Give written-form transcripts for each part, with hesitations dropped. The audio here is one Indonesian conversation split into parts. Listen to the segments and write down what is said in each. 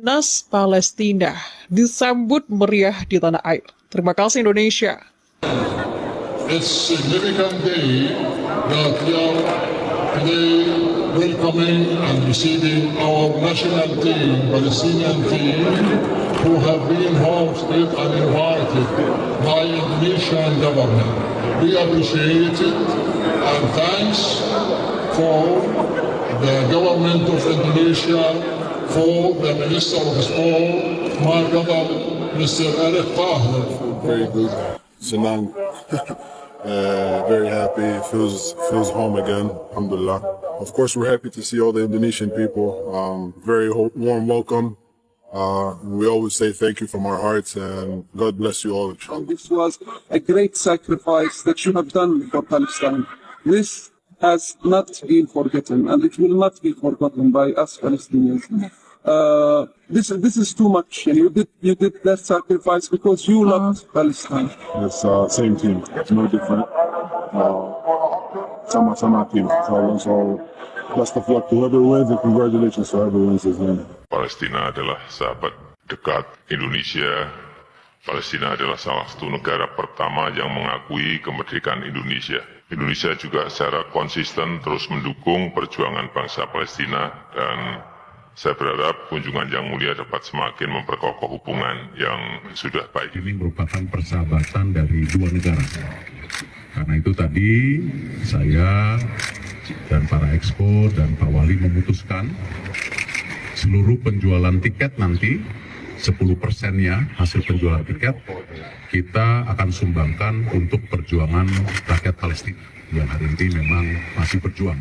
Timnas Palestina disambut meriah di tanah air. Terima kasih Indonesia. It's a significant day that we are today welcoming and receiving our national team, Palestinian team, who have been hosted and invited by Indonesian government. We appreciate it and thanks for the government of Indonesia, for the Minister of Sport, my brother, Mr. Eric Tahir. Very good, Senang. Very happy. Feels home again. Alhamdulillah. Of course, we're happy to see all the Indonesian people. Very warm welcome. We always say thank you from our hearts, and God bless you all. This was a great sacrifice that you have done for Palestine. This has not been forgotten, and it will not be forgotten by us Palestinians. This is too much. You did that sacrifice because you loved Palestine. It's same team. It's no different. Sama team. So best of luck to whoever wins, and congratulations to whoever wins this game. Palestina adalah sahabat dekat Indonesia. Palestina adalah salah satu negara pertama yang mengakui kemerdekaan Indonesia. Indonesia juga secara konsisten terus mendukung perjuangan bangsa Palestina, dan saya berharap kunjungan Yang Mulia dapat semakin memperkokoh hubungan yang sudah baik. Ini merupakan persahabatan dari dua negara. Karena itu tadi saya dan para exco dan Pak Wali memutuskan seluruh penjualan tiket nanti 10%-nya hasil penjualan tiket kita akan sumbangkan untuk perjuangan rakyat Palestina yang hari ini memang masih berjuang.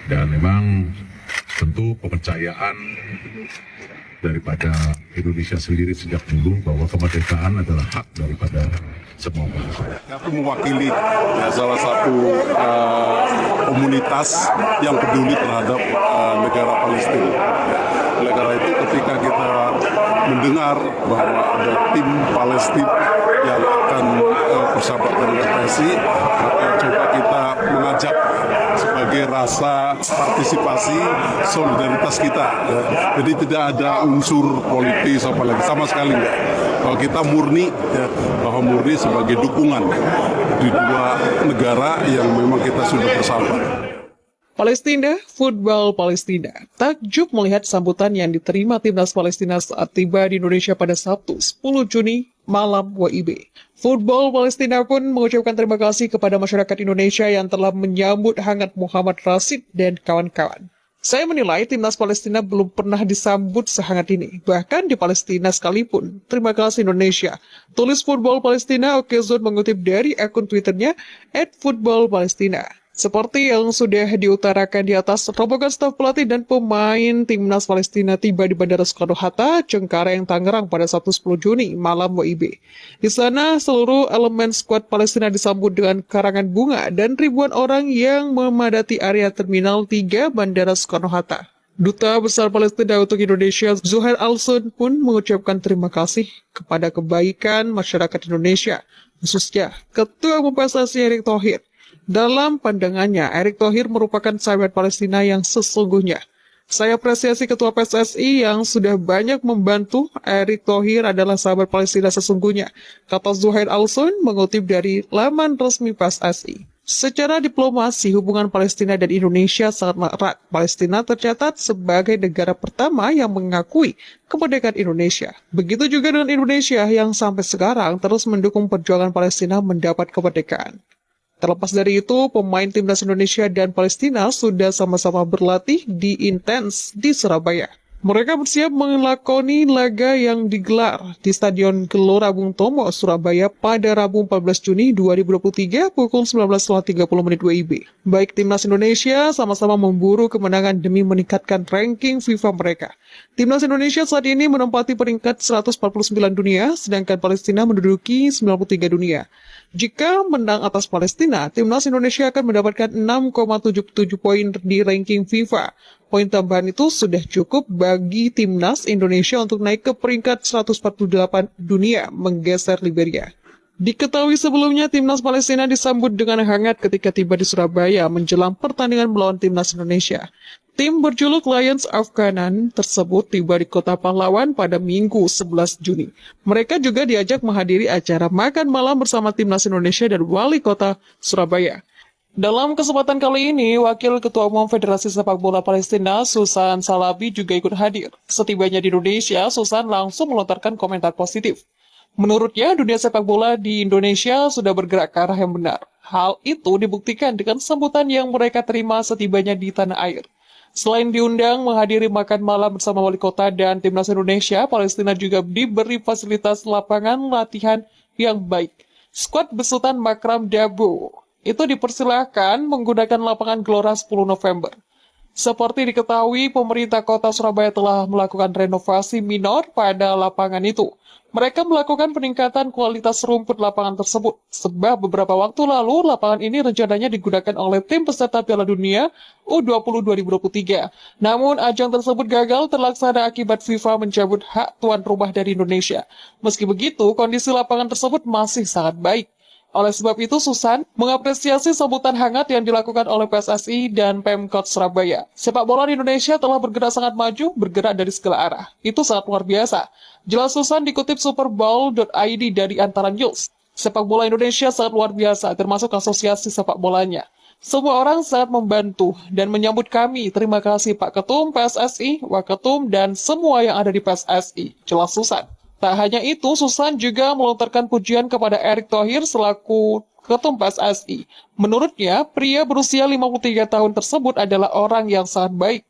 Dan memang tentu kepercayaan daripada Indonesia sendiri sejak dulu bahwa kemerdekaan adalah hak daripada semua bangsa. Aku mewakili salah satu komunitas yang peduli terhadap negara Palestina. Oleh karena itu ketika kita mendengar bahwa ada tim Palestina yang akan bersahabat dengan PSI, maka coba kita mengajak sebagai rasa partisipasi solidaritas kita. Jadi tidak ada unsur politis apalagi, sama sekali enggak. Kalau kita murni, bahwa murni sebagai dukungan di dua negara yang memang kita sudah bersahabat. Palestina, football Palestina. Takjub melihat sambutan yang diterima Timnas Palestina saat tiba di Indonesia pada Sabtu 10 Juni malam WIB. Football Palestina pun mengucapkan terima kasih kepada masyarakat Indonesia yang telah menyambut hangat Muhammad Rashid dan kawan-kawan. Saya menilai Timnas Palestina belum pernah disambut sehangat ini, bahkan di Palestina sekalipun. Terima kasih Indonesia. Tulis Football Palestina, Okezone mengutip dari akun Twitternya @footballpalestina. Seperti yang sudah diutarakan di atas, rombongan staf pelatih dan pemain Timnas Palestina tiba di Bandara Soekarno-Hatta, Cengkareng, Tangerang pada Sabtu 10 Juni malam WIB. Di sana, seluruh elemen skuad Palestina disambut dengan karangan bunga dan ribuan orang yang memadati area Terminal 3 Bandara Soekarno-Hatta. Duta Besar Palestina untuk Indonesia, Zuhair Al-Sun pun mengucapkan terima kasih kepada kebaikan masyarakat Indonesia, khususnya Ketua Umum PSSI Erick Thohir. Dalam pandangannya, Erick Thohir merupakan sahabat Palestina yang sesungguhnya. Saya apresiasi Ketua PSSI yang sudah banyak membantu. Erick Thohir adalah sahabat Palestina sesungguhnya, kata Zuhair Al-Sun mengutip dari laman resmi PSSI. Secara diplomasi, hubungan Palestina dan Indonesia sangat erat. Palestina tercatat sebagai negara pertama yang mengakui kemerdekaan Indonesia. Begitu juga dengan Indonesia yang sampai sekarang terus mendukung perjuangan Palestina mendapat kemerdekaan. Terlepas dari itu, pemain Timnas Indonesia dan Palestina sudah sama-sama berlatih di Intens di Surabaya. Mereka bersiap melakoni laga yang digelar di Stadion Gelora Bung Tomo, Surabaya pada Rabu 14 Juni 2023 pukul 19.30 WIB. Baik Timnas Indonesia sama-sama memburu kemenangan demi meningkatkan ranking FIFA mereka. Timnas Indonesia saat ini menempati peringkat 149 dunia, sedangkan Palestina menduduki 93 dunia. Jika menang atas Palestina, Timnas Indonesia akan mendapatkan 6,77 poin di ranking FIFA. Poin tambahan itu sudah cukup bagi Timnas Indonesia untuk naik ke peringkat 148 dunia, menggeser Liberia. Diketahui sebelumnya, Timnas Palestina disambut dengan hangat ketika tiba di Surabaya menjelang pertandingan melawan Timnas Indonesia. Tim berjuluk Lions of Canaan tersebut tiba di Kota Pahlawan pada Minggu 11 Juni. Mereka juga diajak menghadiri acara makan malam bersama Timnas Indonesia dan Wali Kota Surabaya. Dalam kesempatan kali ini, Wakil Ketua Umum Federasi Sepak Bola Palestina, Susan Salabi, juga ikut hadir. Setibanya di Indonesia, Susan langsung melontarkan komentar positif. Menurutnya, dunia sepak bola di Indonesia sudah bergerak ke arah yang benar. Hal itu dibuktikan dengan sambutan yang mereka terima setibanya di tanah air. Selain diundang menghadiri makan malam bersama Wali Kota dan Timnas Indonesia, Palestina juga diberi fasilitas lapangan latihan yang baik. Skuad besutan Makram Dabo itu dipersilahkan menggunakan lapangan Gelora 10 November. Seperti diketahui, pemerintah kota Surabaya telah melakukan renovasi minor pada lapangan itu. Mereka melakukan peningkatan kualitas rumput lapangan tersebut, sebab beberapa waktu lalu lapangan ini rencananya digunakan oleh tim peserta Piala Dunia U20 2023. Namun, ajang tersebut gagal terlaksana akibat FIFA mencabut hak tuan rumah dari Indonesia. Meski begitu, kondisi lapangan tersebut masih sangat baik. Oleh sebab itu, Susan mengapresiasi sambutan hangat yang dilakukan oleh PSSI dan Pemkot Surabaya. Sepak bola di Indonesia telah bergerak sangat maju, bergerak dari segala arah. Itu sangat luar biasa. Jelas Susan dikutip superbowl.id dari Antara News. Sepak bola Indonesia sangat luar biasa, termasuk asosiasi sepak bolanya. Semua orang sangat membantu dan menyambut kami. Terima kasih Pak Ketum PSSI, Waketum, dan semua yang ada di PSSI. Jelas Susan. Tak hanya itu, Susan juga melontarkan pujian kepada Erick Thohir selaku Ketum PSSI. Menurutnya, pria berusia 53 tahun tersebut adalah orang yang sangat baik.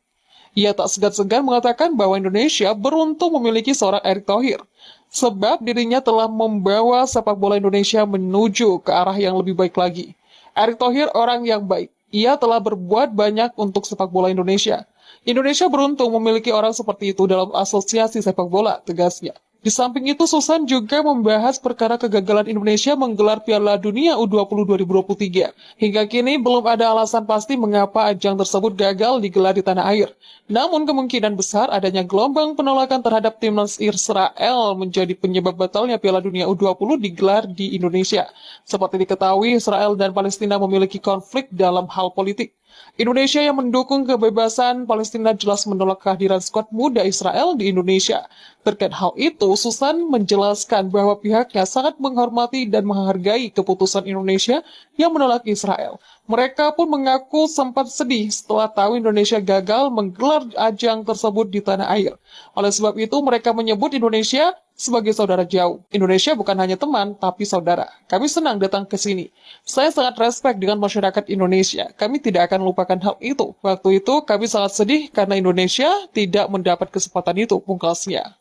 Ia tak segan-segan mengatakan bahwa Indonesia beruntung memiliki seorang Erick Thohir, sebab dirinya telah membawa sepak bola Indonesia menuju ke arah yang lebih baik lagi. Erick Thohir orang yang baik. Ia telah berbuat banyak untuk sepak bola Indonesia. Indonesia beruntung memiliki orang seperti itu dalam asosiasi sepak bola, tegasnya. Di samping itu, Susan juga membahas perkara kegagalan Indonesia menggelar Piala Dunia U20 2023. Hingga kini belum ada alasan pasti mengapa ajang tersebut gagal digelar di tanah air. Namun kemungkinan besar adanya gelombang penolakan terhadap timnas Israel menjadi penyebab batalnya Piala Dunia U20 digelar di Indonesia. Seperti diketahui, Israel dan Palestina memiliki konflik dalam hal politik. Indonesia yang mendukung kebebasan Palestina jelas menolak kehadiran skuad muda Israel di Indonesia. Terkait hal itu, Susan menjelaskan bahwa pihaknya sangat menghormati dan menghargai keputusan Indonesia yang menolak Israel. Mereka pun mengaku sempat sedih setelah tahu Indonesia gagal menggelar ajang tersebut di tanah air. Oleh sebab itu, mereka menyebut Indonesia sebagai saudara jauh. Indonesia bukan hanya teman, tapi saudara. Kami senang datang ke sini. Saya sangat respect dengan masyarakat Indonesia. Kami tidak akan lupakan hal itu. Waktu itu, kami sangat sedih karena Indonesia tidak mendapat kesempatan itu, pungkasnya.